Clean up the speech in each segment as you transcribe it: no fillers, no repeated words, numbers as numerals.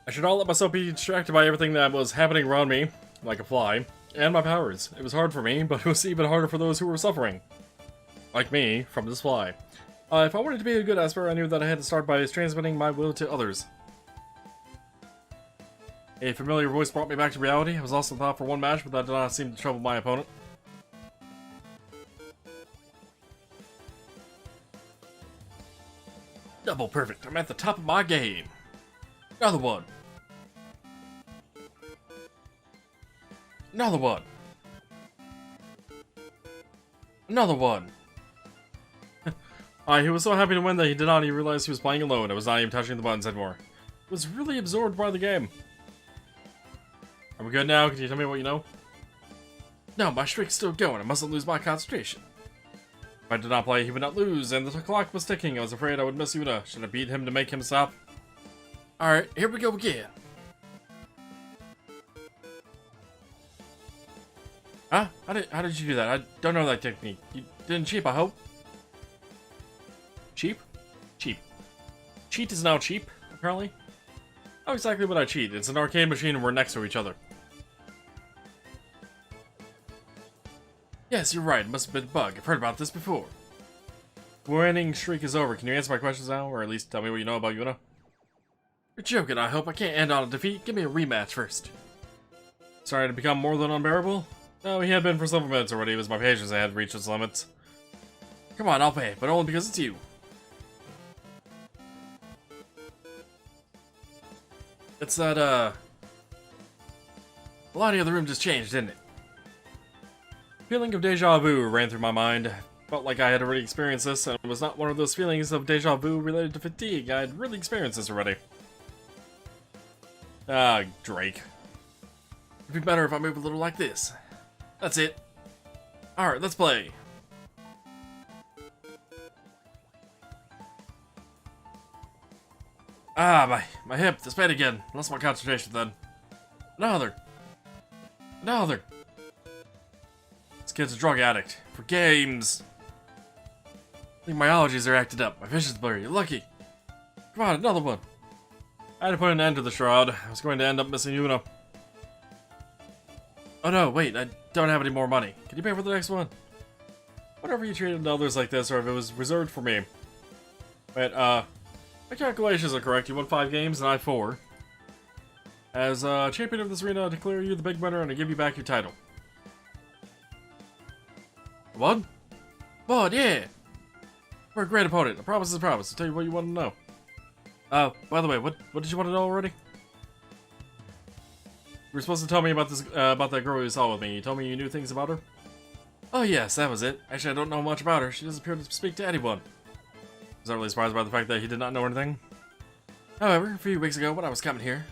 I should not let myself be distracted by everything that was happening around me, like a fly, and my powers. It was hard for me, but it was even harder for those who were suffering. Like me, from this fly. If I wanted to be a good Esper, I knew that I had to start by transmitting my will to others. A familiar voice brought me back to reality. I was also thought for one match, but that did not seem to trouble my opponent. Double perfect. I'm at the top of my game. Another one. Another one. Another one. He was so happy to win that he did not even realize he was playing alone. I was not even touching the buttons anymore. He was really absorbed by the game. Are we good now? Can you tell me what you know? No, my streak's still going. I mustn't lose my concentration. If I did not play, he would not lose, and the clock was ticking. I was afraid I would miss Una. Should I beat him to make him stop? Alright, here we go again. Huh? How did you do that? I don't know that technique. You didn't cheat, I hope? Cheap? Cheap. Cheat is now cheap, apparently. How exactly would I cheat? It's an arcade machine and we're next to each other. Yes, you're right. It must have been a bug. I've heard about this before. Winning streak is over. Can you answer my questions now? Or at least tell me what you know about Yuna? You're joking, I hope. I can't end on a defeat. Give me a rematch first. Starting to become more than unbearable? No, he had been for several minutes already. It was my patience that had reached its limits. Come on, I'll pay, but only because it's you. It's that, the lighting of the room just changed, didn't it? Feeling of deja vu ran through my mind. Felt like I had already experienced this, and it was not one of those feelings of deja vu related to fatigue. I had really experienced this already. Ah, Drake. It'd be better if I move a little like this. That's it. Alright, let's play. Ah, my hip, this pain again. Lost my concentration then. Another. Another. This kid's a drug addict. For games. I think my allergies are acted up. My vision's blurry. You're lucky. Come on, another one. I had to put an end to the shroud. I was going to end up missing Una. Oh no, wait, I don't have any more money. Can you pay for the next one? Whatever you treated others like this, or if it was reserved for me. Wait, my calculations are correct. You won 5 games and I 4. As champion of this arena, I declare you the big winner and I give you back your title. What? What? Yeah! We're a great opponent. A promise is a promise. I'll tell you what you want to know. By the way, what did you want to know already? You were supposed to tell me about this, about that girl you saw with me. You told me you knew things about her? Oh yes, that was it. Actually, I don't know much about her. She doesn't appear to speak to anyone. I was not really surprised by the fact that he did not know anything. However, a few weeks ago when I was coming here,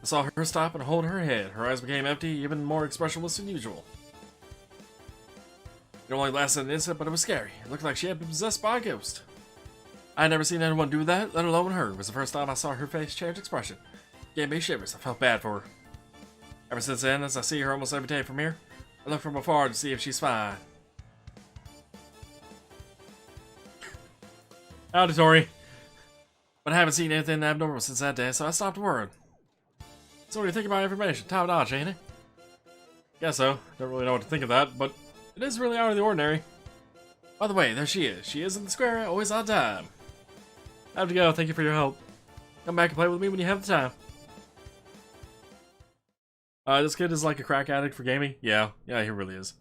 I saw her stop and hold her head. Her eyes became empty, even more expressionless than usual. It only lasted an instant, but it was scary. It looked like she had been possessed by a ghost. I had never seen anyone do that, let alone her. It was the first time I saw her face change expression. It gave me shivers. I felt bad for her. Ever since then, as I see her almost every day from here, I look from afar to see if she's fine. Howdy, Tori. But I haven't seen anything abnormal since that day, so I stopped worrying. So what do you think about information? Top notch, ain't it? Guess so. Don't really know what to think of that, but it is really out of the ordinary. By the way, there she is. She is in the square, always on time. I have to go. Thank you for your help. Come back and play with me when you have the time. This kid is like a crack addict for gaming. Yeah, he really is.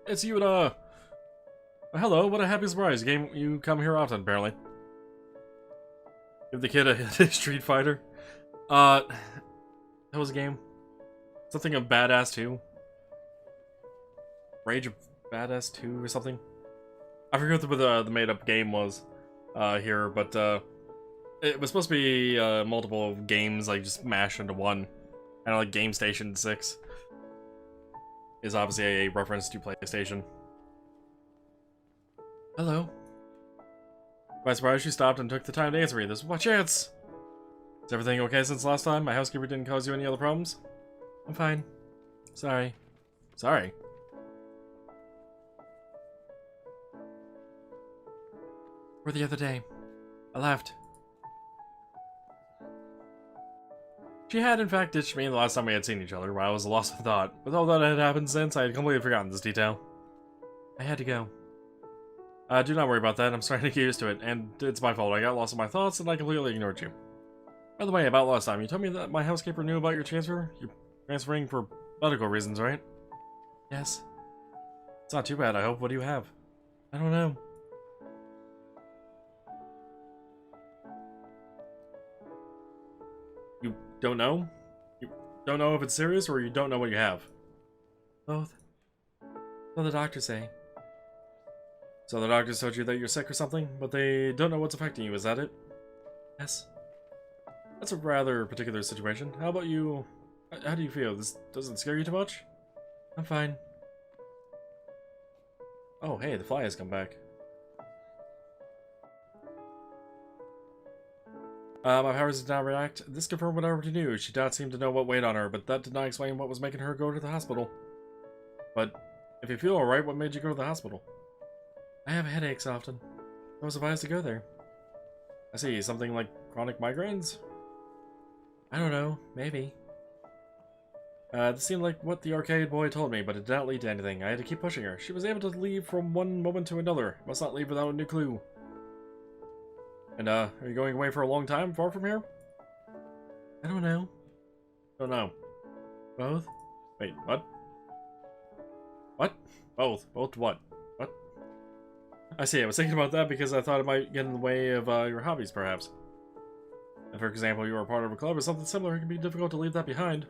It's you and hello, what a happy surprise. Game, you come here often, apparently. Give the kid a Street Fighter. That was a game. Something of Badass 2. Rage of Badass 2 or something. I forget what the made-up game was here, but it was supposed to be multiple games, like just mashed into one. Kind of like Game Station 6. Is obviously a reference to PlayStation. Hello. By surprise, she stopped and took the time to answer me. This was my chance. Is everything okay since last time? My housekeeper didn't cause you any other problems? I'm fine. Sorry. Sorry. Or the other day. I left. She had, in fact, ditched me the last time we had seen each other, while I was lost in thought. With all that had happened since, I had completely forgotten this detail. I had to go. Do not worry about that, I'm starting to get used to it, and it's my fault. I got lost in my thoughts, and I completely ignored you. By the way, about last time, you told me that my housekeeper knew about your transfer? You're transferring for medical reasons, right? Yes. It's not too bad, I hope. What do you have? I don't know. You don't know? You don't know if it's serious, or you don't know what you have? Both. What the doctors say. So the doctors told you that you're sick or something, but they don't know what's affecting you, is that it? Yes. That's a rather particular situation. How about you? How do you feel? This doesn't scare you too much? I'm fine. Oh, hey, the fly has come back. My powers did not react. This confirmed what I already knew. She did not seem to know what weighed on her, but that did not explain what was making her go to the hospital. But if you feel alright, what made you go to the hospital? I have headaches often. I was advised to go there. I see, something like chronic migraines? I don't know, maybe. This seemed like what the arcade boy told me, but it did not lead to anything. I had to keep pushing her. She was able to leave from one moment to another. Must not leave without a new clue. And, are you going away for a long time, far from here? I don't know. Don't know. Both? Wait, what? What? Both? Both what? What? I see, I was thinking about that because I thought it might get in the way of, your hobbies, perhaps. If, for example, you were a part of a club or something similar, it can be difficult to leave that behind.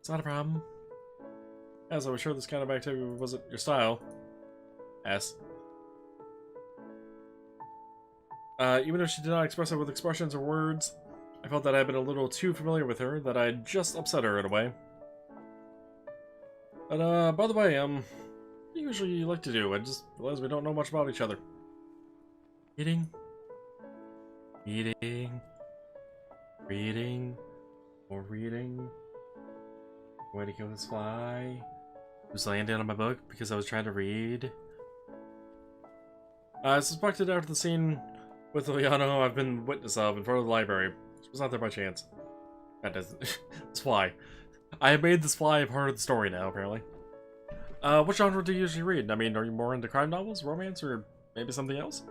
It's not a problem. As I was sure this kind of activity wasn't your style. S. Even if she did not express it with expressions or words, I felt that I had been a little too familiar with her, that I had just upset her in a way. But, by the way, what do you usually like to do? I just realized we don't know much about each other. Eating. Eating. Reading. More reading. Where to kill this fly? Who's laying down on my book because I was trying to read? I suspected after the scene with Liano I've been witness of in front of the library. She was not there by chance. That doesn't. This fly. I have made this fly a part of the story now, apparently. What genre do you usually read? I mean, are you more into crime novels, romance, or maybe something else?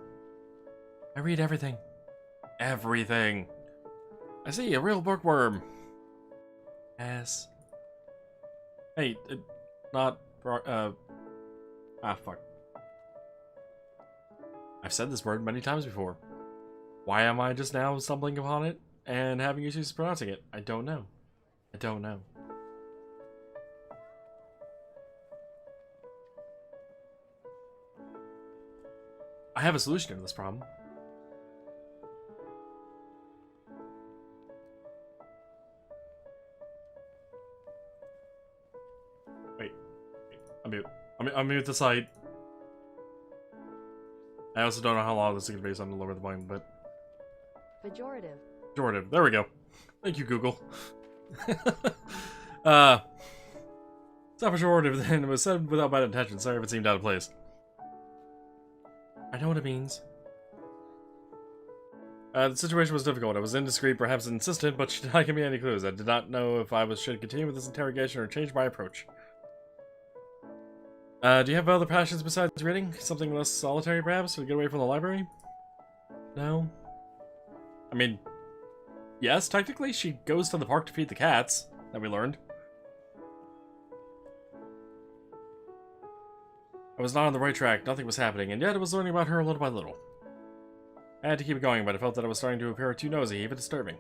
I read everything. Everything. I see, a real bookworm. Yes. Hey, not... fuck. I've said this word many times before. Why am I just now stumbling upon it and having issues pronouncing it? I don't know. I don't know. I have a solution to this problem. Wait. I'll mute the site. I also don't know how long this is going to be, so I'm going to lower the volume a bit. Pejorative. Pejorative. There we go. Thank you, Google. It's not pejorative then. It was said without bad intention. Sorry if it seemed out of place. I know what it means. The situation was difficult. I was indiscreet, perhaps insistent, but she did not give me any clues. I did not know if I should continue with this interrogation or change my approach. Do you have other passions besides reading? Something less solitary, perhaps, to get away from the library? No. I mean, yes, technically, she goes to the park to feed the cats, that we learned. I was not on the right track, nothing was happening, and yet I was learning about her little by little. I had to keep going, but I felt that I was starting to appear too nosy, even disturbing.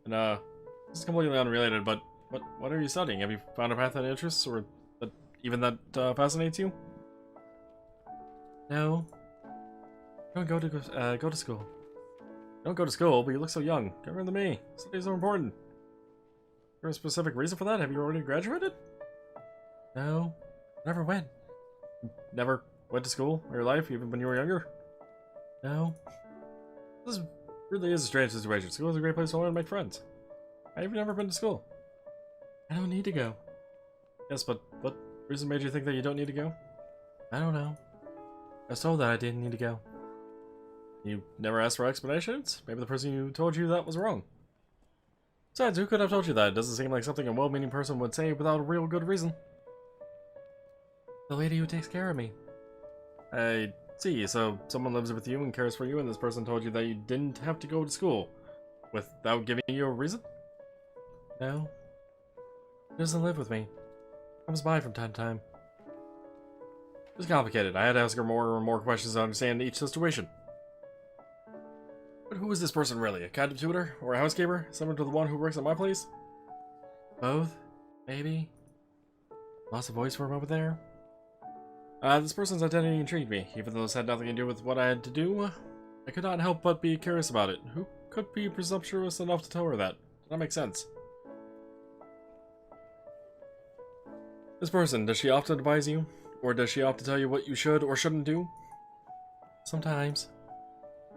And, this is completely unrelated, but what are you studying? Have you found a path that interests, or even that fascinates you? No. Don't go to school. Don't go to school, but you look so young. Younger than me. Studies are important. Is there a specific reason for that? Have you already graduated? No. Never went. Never went to school in your life, even when you were younger? No. This really is a strange situation. School is a great place to learn and make friends. I've never been to school. I don't need to go. Yes, but what reason made you think that you don't need to go? I don't know. I was told that I didn't need to go. You never asked for explanations? Maybe the person who told you that was wrong. Besides, who could have told you that? It doesn't seem like something a well-meaning person would say without a real good reason. The lady who takes care of me. I see, so someone lives with you and cares for you, and this person told you that you didn't have to go to school without giving you a reason? No. She doesn't live with me. Comes by from time to time. It was complicated. I had to ask her more and more questions to understand each situation. But who is this person really? A kind of tutor? Or a housekeeper? Similar to the one who works at my place? Both? Maybe? Lost a voice for a moment there? This person's identity intrigued me, even though this had nothing to do with what I had to do. I could not help but be curious about it. Who could be presumptuous enough to tell her that? Does that make sense? This person, does she often advise you? Or does she often tell you what you should or shouldn't do? Sometimes.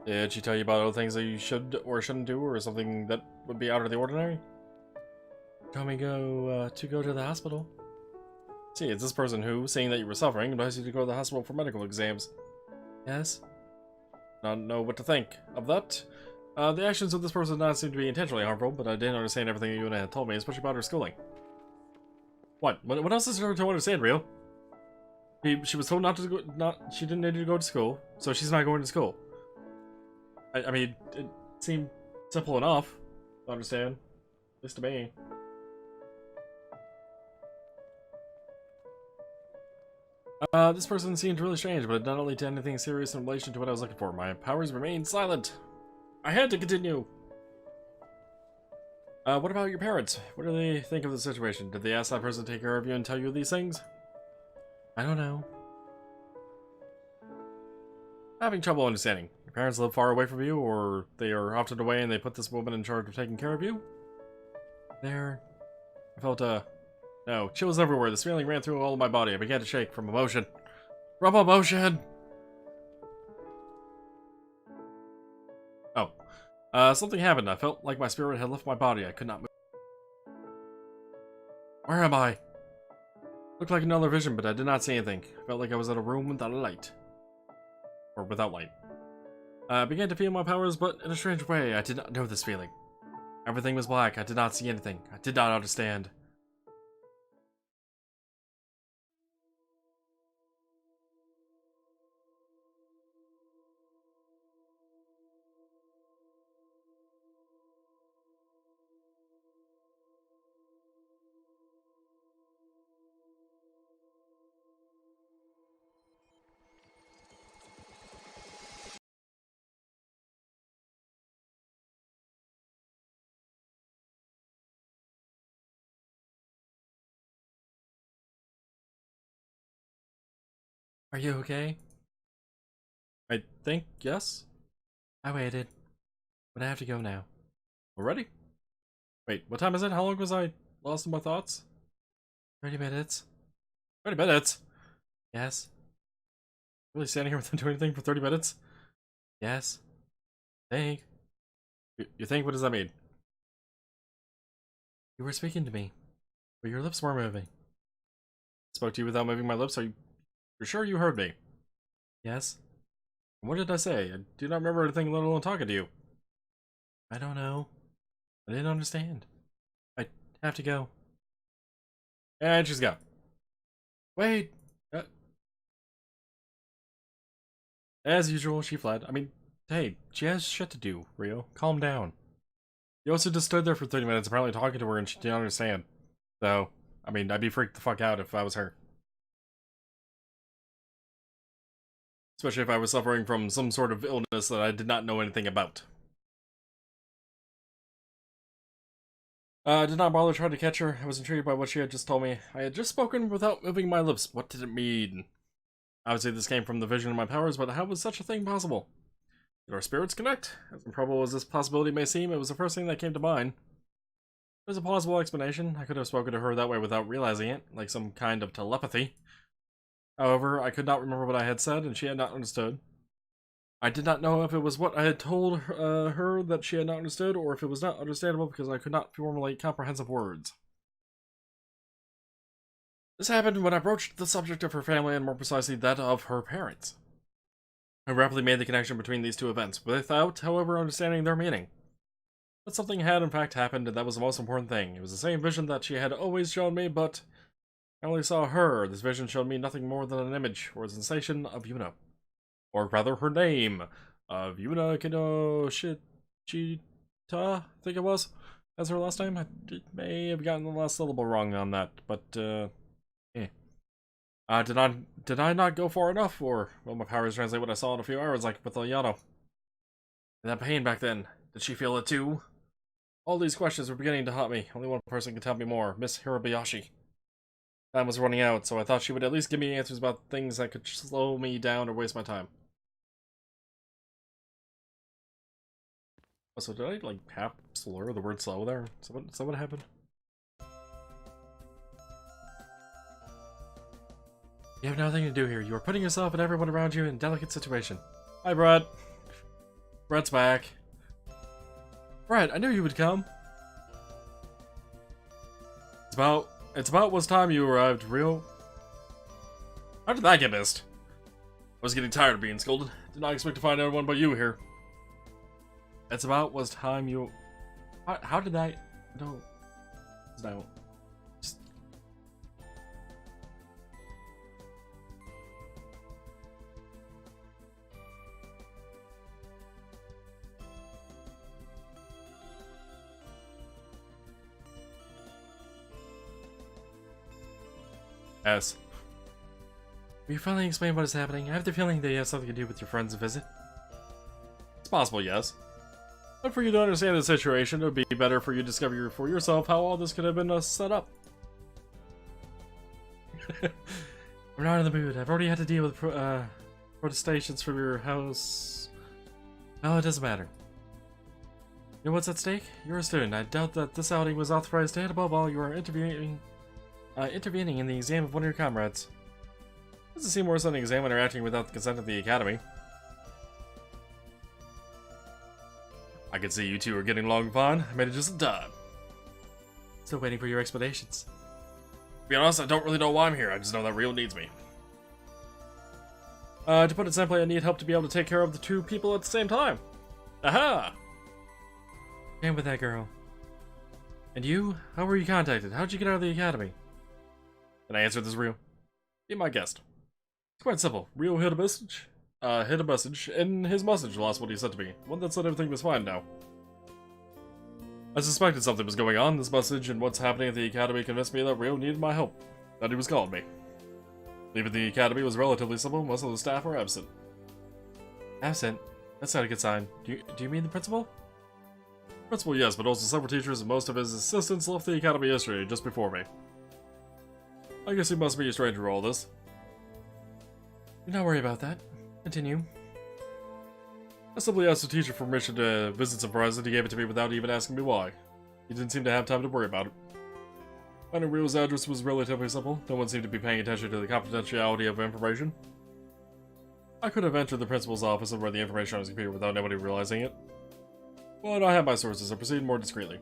Did she tell you about other things that you should or shouldn't do, or something that would be out of the ordinary? Told me to go to the hospital. See, it's this person who, seeing that you were suffering, advised you to go to the hospital for medical exams. Yes? Not know what to think of that. The actions of this person did not seem to be intentionally harmful, but I didn't understand everything you had told me, especially about her schooling. What else is there to understand, Rio? She was told not to go, she didn't need to go to school, so she's not going to school. I mean, it seemed simple enough to understand, at least to me. This person seemed really strange, but it not only to anything serious in relation to what I was looking for. My powers remained silent. I had to continue. What about your parents? What do they think of the situation? Did they ask that person to take care of you and tell you these things? I don't know. Having trouble understanding. Your parents live far away from you, or they are often away and they put this woman in charge of taking care of you? I felt, no, chills everywhere. This feeling ran through all of my body. I began to shake from emotion. From emotion! Oh. Something happened. I felt like my spirit had left my body. I could not move. Where am I? Looked like another vision, but I did not see anything. I felt like I was in a room without a light. Or without light. I began to feel my powers, but in a strange way, I did not know this feeling. Everything was black. I did not see anything. I did not understand. Are you okay? I think yes. I waited, but I have to go now. Already? Wait, what time is it? How long was I lost in my thoughts? 30 minutes. 30 minutes? Yes. Really standing here without doing anything for 30 minutes? Yes. Think. You think? What does that mean? You were speaking to me, but your lips weren't moving. I spoke to you without moving my lips. You're sure you heard me? Yes. And what did I say? I do not remember anything, let alone talking to you. I don't know. I didn't understand. I have to go. And she's gone. Wait. As usual, she fled. I mean, hey, she has shit to do, Rio. Calm down. You also just stood there for 30 minutes apparently talking to her and she didn't understand. So, I mean, I'd be freaked the fuck out if I was her. Especially if I was suffering from some sort of illness that I did not know anything about. I did not bother trying to catch her. I was intrigued by what she had just told me. I had just spoken without moving my lips. What did it mean? Obviously this came from the vision of my powers, but how was such a thing possible? Did our spirits connect? As improbable as this possibility may seem, it was the first thing that came to mind. There's a plausible explanation. I could have spoken to her that way without realizing it, like some kind of telepathy. However, I could not remember what I had said, and she had not understood. I did not know if it was what I had told her that she had not understood, or if it was not understandable because I could not formulate comprehensive words. This happened when I broached the subject of her family, and more precisely that of her parents. I rapidly made the connection between these two events, without, however, understanding their meaning. But something had in fact happened, and that was the most important thing. It was the same vision that she had always shown me, but I only saw her. This vision showed me nothing more than an image, or a sensation of Yuna. Or rather, her name, of Yuna Kinoshita, I think it was. That's her last name. I may have gotten the last syllable wrong on that, but, Did I not go far enough, or will my powers translate what I saw in a few hours, like with Yano? And that pain back then, did she feel it too? All these questions were beginning to haunt me. Only one person could tell me more, Miss Hirabayashi. Time was running out, so I thought she would at least give me answers about things that could slow me down or waste my time. So did I, like, half slur the word slow there? Is that what happened? You have nothing to do here. You are putting yourself and everyone around you in a delicate situation. Hi, Brett. Brett's back. Brett, I knew you would come. It's about was time you arrived, real. How did that get missed? I was getting tired of being scolded. Did not expect to find anyone but you here. It's about was time you... How did I... No. No. Just... S. Will you finally explain what is happening? I have the feeling that you have something to do with your friend's visit. It's possible, yes. But for you to understand the situation, it would be better for you to discover for yourself how all this could have been set up. We're not in the mood. I've already had to deal with protestations from your house. No, it doesn't matter. You know what's at stake? You're a student. I doubt that this outing was authorized, and above all, you are intervening in the exam of one of your comrades. Doesn't seem worse than an exam interacting without the consent of the academy. I can see you two are getting along fine. I made it just in time. Still waiting for your explanations. To be honest, I don't really know why I'm here. I just know that Rio needs me. To put it simply, I need help to be able to take care of the two people at the same time. Aha! And with that girl. And you? How were you contacted? How'd you get out of the academy? Can I answer this, Rio? Be my guest. It's quite simple. Rio hid a message. In his message, lost what he said to me. One that said everything was fine now. I suspected something was going on. This message and what's happening at the academy convinced me that Rio needed my help. That he was calling me. Leaving the academy was relatively simple. Most of the staff were absent. Absent? That's not a good sign. Do you mean the principal? Principal, yes, but also several teachers and most of his assistants left the academy yesterday, just before me. I guess he must be a stranger to all this. Do not worry about that. Continue. I simply asked the teacher for permission to visit some friends, and he gave it to me without even asking me why. He didn't seem to have time to worry about it. Finding Rio's address was relatively simple. No one seemed to be paying attention to the confidentiality of information. I could have entered the principal's office and read the information on his computer without anybody realizing it. But I have my sources and proceeded more discreetly.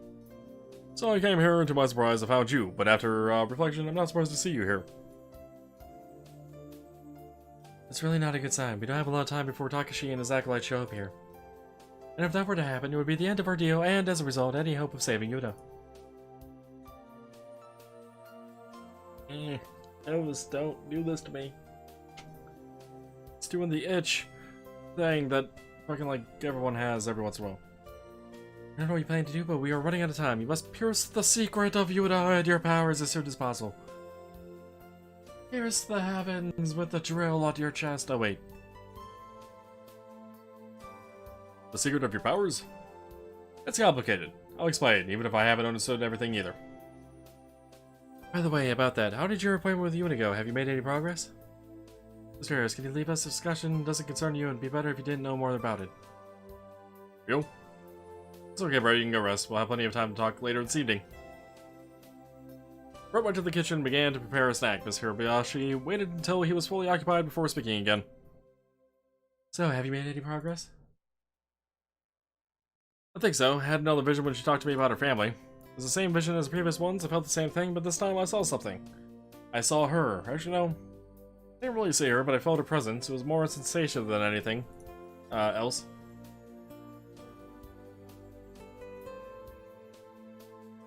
So I came here, and to my surprise, I found you, but after reflection, I'm not surprised to see you here. It's really not a good sign. We don't have a lot of time before Takashi and his acolytes show up here. And if that were to happen, it would be the end of our deal, and as a result, any hope of saving Yuta. Elvis, don't do this to me. It's doing the itch thing that fucking like everyone has every once in a while. I don't know what you plan to do, but we are running out of time. You must pierce the secret of Yuta and your powers as soon as possible. Pierce the heavens with the drill on your chest. Oh, wait. The secret of your powers? It's complicated. I'll explain, even if I haven't understood everything either. By the way, about that, how did your appointment with Yuna go? Have you made any progress? Mr. Harris, can you leave us a discussion? Doesn't concern you, and it'd be better if you didn't know more about it. Yo? It's okay, bro. You can go rest. We'll have plenty of time to talk later this evening. Brett went to the kitchen and began to prepare a snack. Miss Hirabayashi waited until he was fully occupied before speaking again. So, have you made any progress? I think so. I had another vision when she talked to me about her family. It was the same vision as the previous ones. I felt the same thing, but this time I saw something. I saw her. Actually, no. I didn't really see her, but I felt her presence. It was more a sensation than anything else.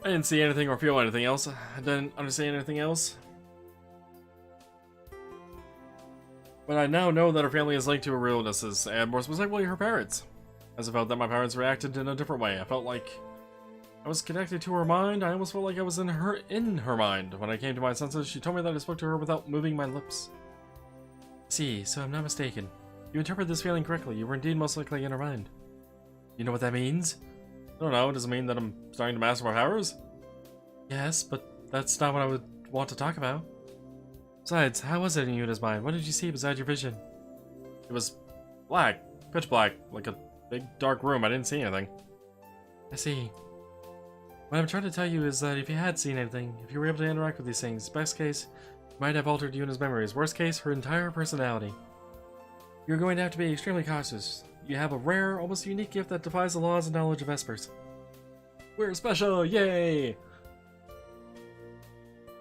I didn't see anything or feel anything else. I didn't understand anything else. But I now know that her family is linked to her illnesses, and more specifically her parents. As I felt that my parents reacted in a different way. I felt like I was connected to her mind. I almost felt like I was in her mind. When I came to my senses, she told me that I spoke to her without moving my lips. See, so I'm not mistaken. You interpret this feeling correctly. You were indeed most likely in her mind. You know what that means? I don't know. Does it mean that I'm starting to master my powers? Yes, but that's not what I would want to talk about. Besides, how was it in Yuna's mind? What did you see beside your vision? It was black. Pitch black. Like a big dark room. I didn't see anything. I see. What I'm trying to tell you is that if you had seen anything, if you were able to interact with these things, best case, you might have altered Yuna's memories. Worst case, her entire personality. You're going to have to be extremely cautious. You have a rare, almost unique gift that defies the laws and knowledge of Espers. We're special! Yay!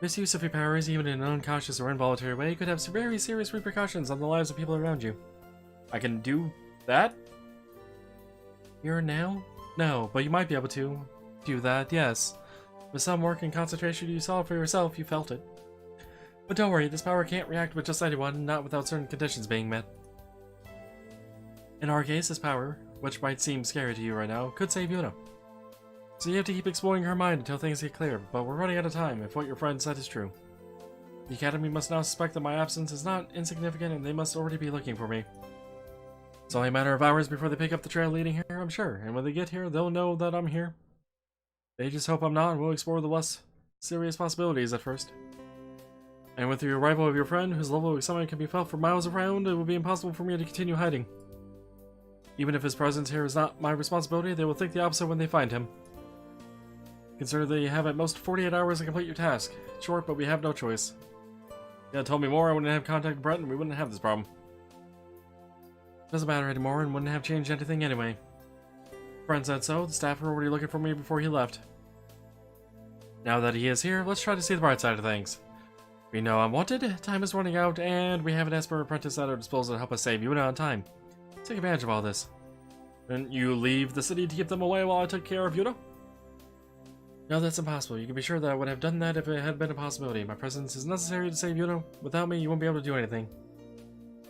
Misuse of your powers, even in an unconscious or involuntary way, could have very serious repercussions on the lives of people around you. I can do that? Here and now? No, but you might be able to do that, yes. With some work and concentration, you saw it for yourself, you felt it. But don't worry, this power can't react with just anyone, not without certain conditions being met. In our case, this power, which might seem scary to you right now, could save Yuna. So you have to keep exploring her mind until things get clear, but we're running out of time if what your friend said is true. The Academy must now suspect that my absence is not insignificant and they must already be looking for me. It's only a matter of hours before they pick up the trail leading here, I'm sure, and when they get here, they'll know that I'm here. They just hope I'm not, and we'll explore the less serious possibilities at first. And with the arrival of your friend, whose level of excitement can be felt for miles around, it will be impossible for me to continue hiding. Even if his presence here is not my responsibility, they will think the opposite when they find him. Consider that you have at most 48 hours to complete your task. It's short, but we have no choice. If you had told me more, I wouldn't have contacted Brett and we wouldn't have this problem. Doesn't matter anymore and wouldn't have changed anything anyway. Friend said so. The staff were already looking for me before he left. Now that he is here, let's try to see the bright side of things. We know I'm wanted, time is running out, and we have an Esper apprentice at our disposal to help us save Yuna on time. Take advantage of all this. Didn't you leave the city to keep them away while I took care of Yuna? No, that's impossible. You can be sure that I would have done that if it had been a possibility. My presence is necessary to save Yuna. Without me, you won't be able to do anything.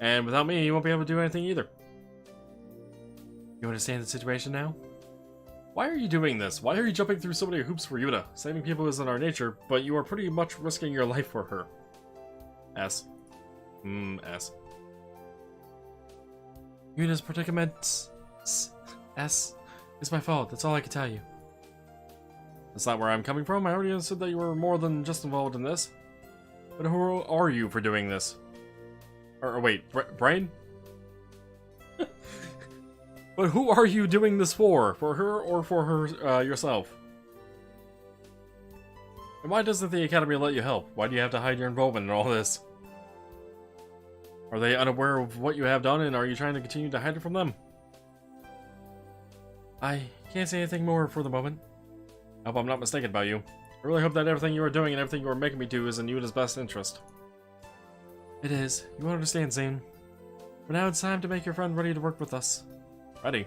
And without me, you won't be able to do anything either. You understand the situation now? Why are you doing this? Why are you jumping through so many hoops for Yuna? Saving people is in our nature, but you are pretty much risking your life for her. S. S. Yuna's predicament... S. It's my fault. That's all I can tell you. That's not where I'm coming from. I already understood that you were more than just involved in this. But who are you for doing this? Or wait, Brain? But who are you doing this for? For her or for her yourself? And why doesn't the Academy let you help? Why do you have to hide your involvement in all this? Are they unaware of what you have done and are you trying to continue to hide it from them? I can't say anything more for the moment. I hope I'm not mistaken about you. I really hope that everything you are doing and everything you are making me do is in Yuna's best interest. It is. You will understand soon. For now, it's time to make your friend ready to work with us. Ready.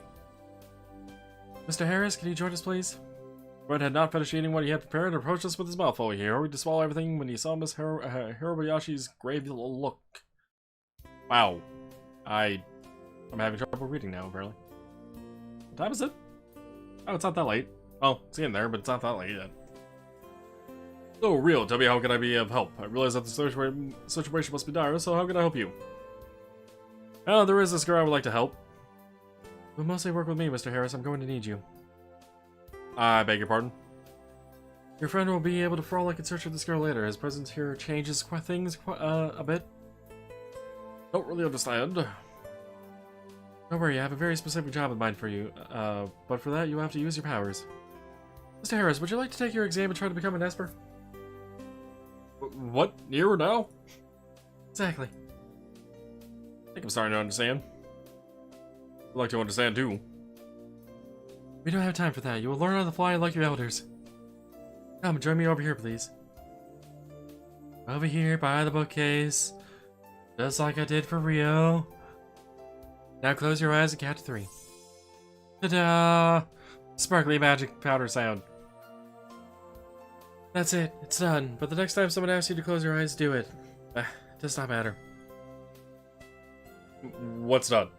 Mr. Harris, can you join us, please? Fred had not finished eating what he had prepared and approached us with his mouth full. He hurried to swallow everything when he saw Miss Hirobayashi's grave look. Wow. I'm having trouble reading now, apparently. What time is it? Oh, it's not that late. Well, it's getting there, but it's not that late yet. So, real, tell me how can I be of help? I realize that the situation must be dire, so how can I help you? Oh, there is this girl I would like to help. You'll mostly work with me, Mr. Harris. I'm going to need you. I beg your pardon? Your friend will be able to frolic in search of this girl later. His presence here changes things a bit. Don't really understand. Don't worry, I have a very specific job in mind for you. But for that, you have to use your powers. Mr. Harris, would you like to take your exam and try to become an Esper? What? Here or now? Exactly. I think I'm starting to understand. I'd like to understand too. We don't have time for that. You will learn on the fly like your elders. Come, join me over here, please. Over here by the bookcase. Just like I did for Rio. Now close your eyes and count to 3. Ta-da! Sparkly magic powder sound. That's it. It's done. But the next time someone asks you to close your eyes, do it. It does not matter. What's done?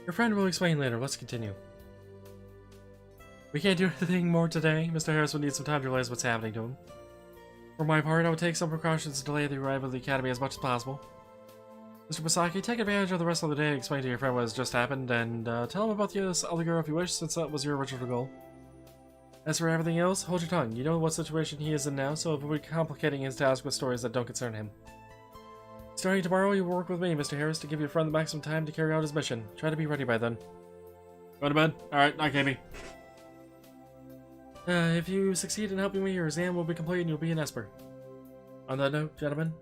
Your friend will explain later. Let's continue. We can't do anything more today. Mr. Harris will need some time to realize what's happening to him. For my part, I will take some precautions to delay the arrival of the Academy as much as possible. Mr. Masaki, take advantage of the rest of the day and explain to your friend what has just happened, and tell him about the other girl if you wish, since that was your original goal. As for everything else, hold your tongue. You know what situation he is in now, so avoid complicating his task with stories that don't concern him. Starting tomorrow, you will work with me, Mr. Harris, to give your friend the maximum time to carry out his mission. Try to be ready by then. Go to bed? Alright, not KB. If you succeed in helping me, your exam will be complete and you'll be an Esper. On that note, gentlemen.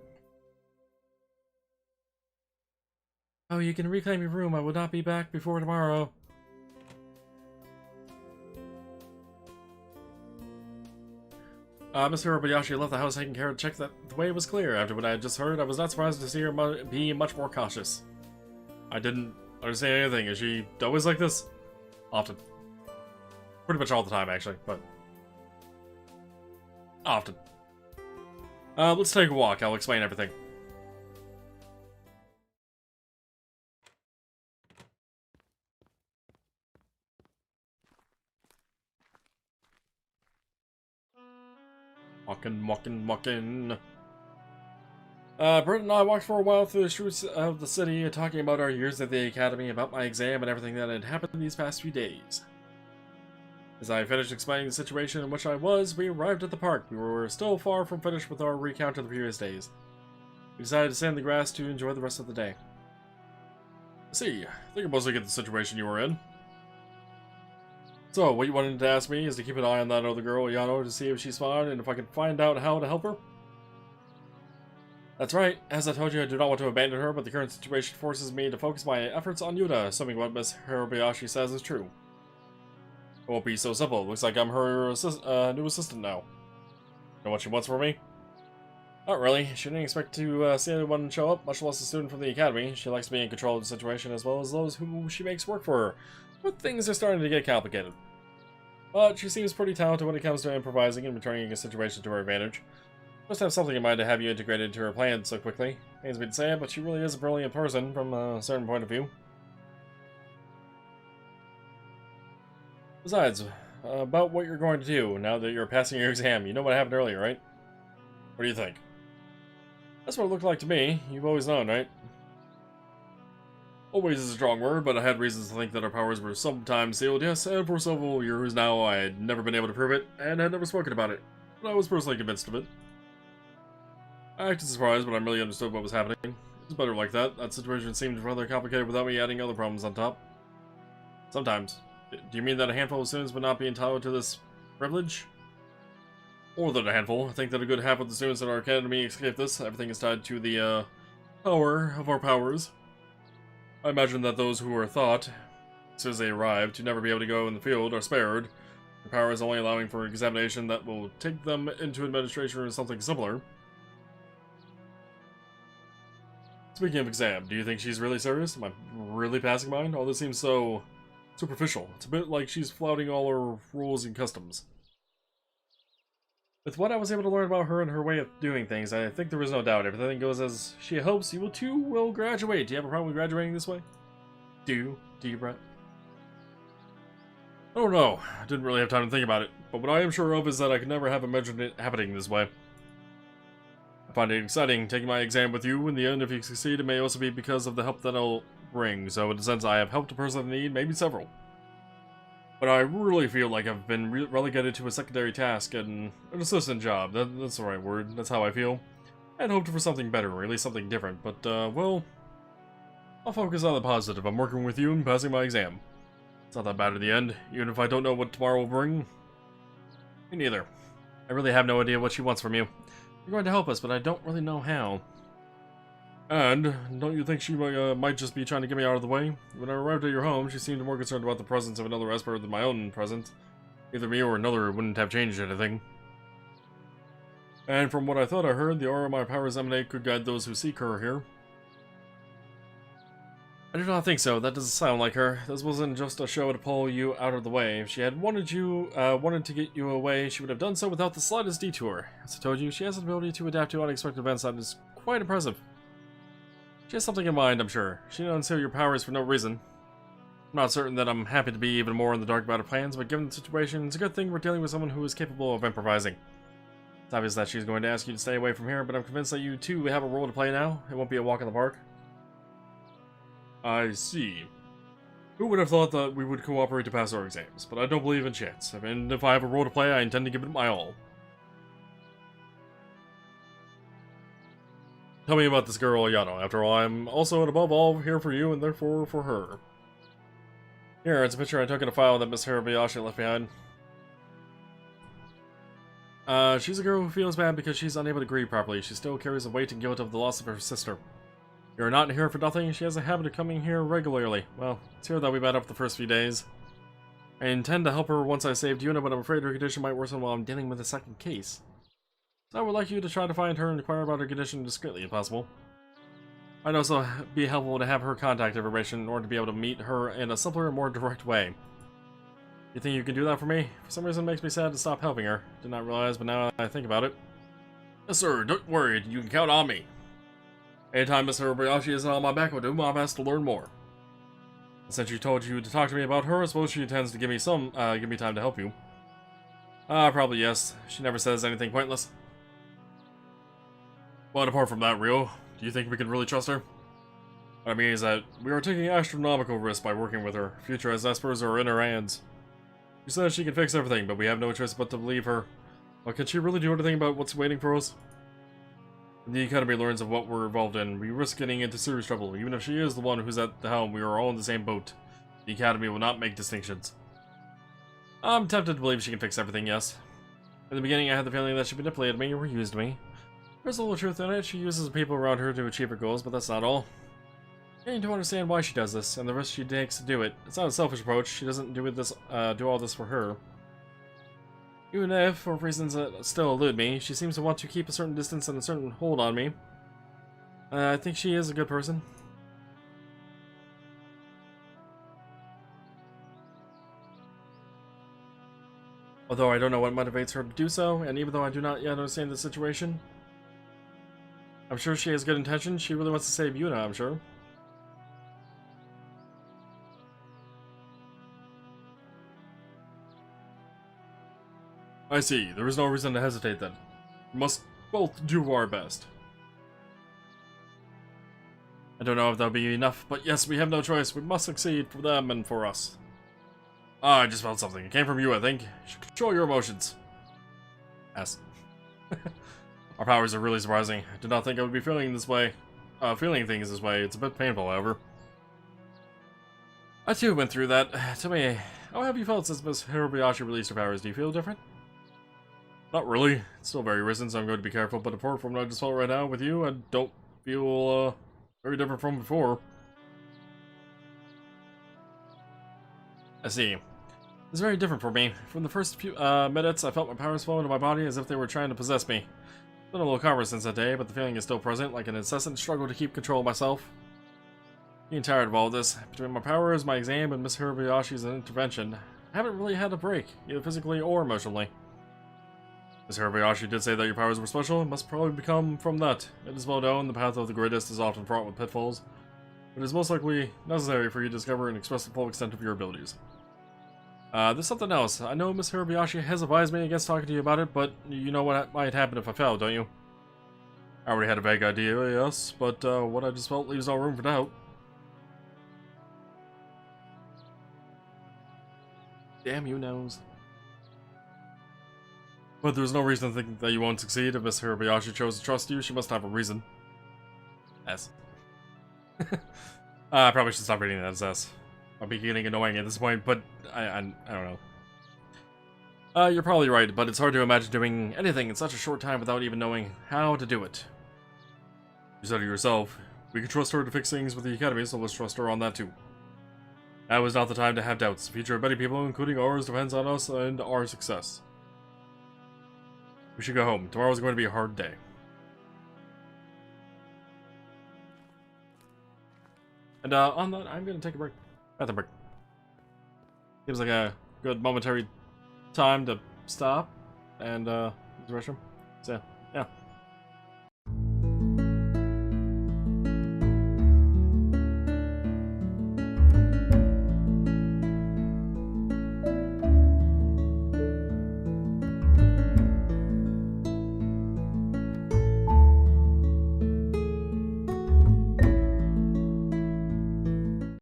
Oh, you can reclaim your room. I will not be back before tomorrow. Mr. Obayashi left the house taking care to check that the way was clear. After what I had just heard, I was not surprised to see her be much more cautious. I didn't understand anything. Is she always like this? Often. Pretty much all the time, actually, but... often. Let's take a walk. I'll explain everything. Walking. Britt and I walked for a while through the streets of the city, talking about our years at the Academy, about my exam, and everything that had happened these past few days. As I finished explaining the situation in which I was, we arrived at the park. We were still far from finished with our recount of the previous days. We decided to sit in the grass to enjoy the rest of the day. See, I think I mostly get the situation you were in. So, what you wanted to ask me is to keep an eye on that other girl, Yano, to see if she's fine and if I can find out how to help her? That's right. As I told you, I do not want to abandon her, but the current situation forces me to focus my efforts on Yuta, assuming what Miss Hirobayashi says is true. It won't be so simple. Looks like I'm her new assistant now. Know what she wants from me? Not really. She didn't expect to see anyone show up, much less a student from the Academy. She likes to be in control of the situation as well as those who she makes work for her. But things are starting to get complicated. But she seems pretty talented when it comes to improvising and returning a situation to her advantage. Must have something in mind to have you integrated into her plan so quickly. Pains me to say it, but she really is a brilliant person from a certain point of view. Besides, about what you're going to do now that you're passing your exam. You know what happened earlier, right? What do you think? That's what it looked like to me. You've always known, right? Always is a strong word, but I had reasons to think that our powers were sometimes sealed, yes, and for several years now I had never been able to prove it, and had never spoken about it. But I was personally convinced of it. I acted surprised, but I really understood what was happening. It was better like that. That situation seemed rather complicated without me adding other problems on top. Sometimes. Do you mean that a handful of students would not be entitled to this privilege? More than a handful. I think that a good half of the students in our academy escape this. Everything is tied to the, power of our powers. I imagine that those who are thought, as soon as they arrive, to never be able to go in the field are spared. Their power is only allowing for an examination that will take them into administration or something similar. Speaking of exam, do you think she's really serious? Am I really passing mine? All this seems so superficial. It's a bit like she's flouting all her rules and customs. With what I was able to learn about her and her way of doing things, I think there is no doubt. If everything goes as she hopes, you too will graduate. Do you have a problem with graduating this way? Do you, Brett? I don't know. I didn't really have time to think about it. But what I am sure of is that I could never have imagined it happening this way. I find it exciting taking my exam with you. In the end, if you succeed, it may also be because of the help that I'll bring. So in a sense, I have helped a person in need, maybe several. But I really feel like I've been relegated to a secondary task and an assistant job. That's the right word. That's how I feel. I'd hoped for something better, or at least something different. But, well, I'll focus on the positive. I'm working with you and passing my exam. It's not that bad in the end, even if I don't know what tomorrow will bring. Me neither. I really have no idea what she wants from you. You're going to help us, but I don't really know how. And, don't you think she might just be trying to get me out of the way? When I arrived at your home, she seemed more concerned about the presence of another Esper than my own presence. Either me or another wouldn't have changed anything. And from what I thought I heard, the aura my powers emanate could guide those who seek her here. I do not think so. That doesn't sound like her. This wasn't just a show to pull you out of the way. If she had wanted to get you away, she would have done so without the slightest detour. As I told you, she has an ability to adapt to unexpected events that is quite impressive. She has something in mind, I'm sure. She didn't conceal your powers for no reason. I'm not certain that I'm happy to be even more in the dark about her plans, but given the situation, it's a good thing we're dealing with someone who is capable of improvising. It's obvious that she's going to ask you to stay away from here, but I'm convinced that you too have a role to play now. It won't be a walk in the park. I see. Who would have thought that we would cooperate to pass our exams? But I don't believe in chance. And if I have a role to play, I intend to give it my all. Tell me about this girl, Yano. After all, I'm also and above all here for you, and therefore for her. Here, it's a picture I took in a file that Miss Hirabayashi left behind. She's a girl who feels bad because she's unable to grieve properly. She still carries the weight and guilt of the loss of her sister. You're not here for nothing. She has a habit of coming here regularly. Well, it's here that we met up the first few days. I intend to help her once I saved Yuna, but I'm afraid her condition might worsen while I'm dealing with a second case. So I would like you to try to find her and inquire about her condition discreetly if possible. I'd also be helpful to have her contact information in order to be able to meet her in a simpler and more direct way. You think you can do that for me? For some reason it makes me sad to stop helping her. Did not realize, but now I think about it. Yes sir, don't worry, you can count on me. Anytime Mr. Hirabayashi isn't on my back, I'll do my best to learn more. Since she told you to talk to me about her, I suppose she intends to give me time to help you. Probably yes. She never says anything pointless. But apart from that, Rio, do you think we can really trust her? What I mean is that we are taking astronomical risks by working with her. Future as Espers are in her hands. She says she can fix everything, but we have no choice but to believe her. But can she really do anything about what's waiting for us? When the Academy learns of what we're involved in, we risk getting into serious trouble. Even if she is the one who's at the helm, we are all in the same boat. The Academy will not make distinctions. I'm tempted to believe she can fix everything, yes. In the beginning, I had the feeling that she manipulated me or used me. There's a little truth in it. She uses the people around her to achieve her goals, but that's not all. I need to understand why she does this, and the risk she takes to do it. It's not a selfish approach. She doesn't do all this for her. Even if, for reasons that still elude me, she seems to want to keep a certain distance and a certain hold on me. I think she is a good person. Although I don't know what motivates her to do so, and even though I do not yet understand the situation, I'm sure she has good intentions. She really wants to save Yuna, I'm sure. I see. There is no reason to hesitate then. We must both do our best. I don't know if that'll be enough, but yes, we have no choice. We must succeed for them and for us. Ah, I just felt something. It came from you, I think. You should control your emotions. Yes. Our powers are really surprising. I did not think I would be feeling this way. Feeling things this way. It's a bit painful, however. I too went through that. Tell me, how have you felt since Miss Hirabayashi released her powers? Do you feel different? Not really. It's still very risen, so I'm going to be careful, but apart from what I just felt right now with you, I don't feel, very different from before. I see. It's very different for me. From the first few minutes, I felt my powers flow into my body as if they were trying to possess me. It's been a little calmer since that day, but the feeling is still present, like an incessant struggle to keep control of myself. Being tired of all this, between my powers, my exam, and Miss Hirabayashi's intervention, I haven't really had a break, either physically or emotionally. Miss Hirabayashi did say that your powers were special. It must probably become from that. It is well known the path of the greatest is often fraught with pitfalls, but it is most likely necessary for you to discover and express the full extent of your abilities. There's something else. I know Miss Hirabayashi has advised me against talking to you about it, but you know what might happen if I fail, don't you? I already had a vague idea, yes, but what I just felt leaves no room for doubt. Damn you knows. But there's no reason to think that you won't succeed. If Miss Hirabayashi chose to trust you, she must have a reason. S. I probably should stop reading that as S. I'll be getting annoying at this point, but I don't know. You're probably right, but it's hard to imagine doing anything in such a short time without even knowing how to do it. You said it yourself. We can trust her to fix things with the Academy, so let's trust her on that too. Now is not the time to have doubts. The future of many people, including ours, depends on us and our success. We should go home. Tomorrow's going to be a hard day. And on that, I'm gonna take a break. Bathroom break. Seems like a good momentary time to stop and use the restroom. So, yeah.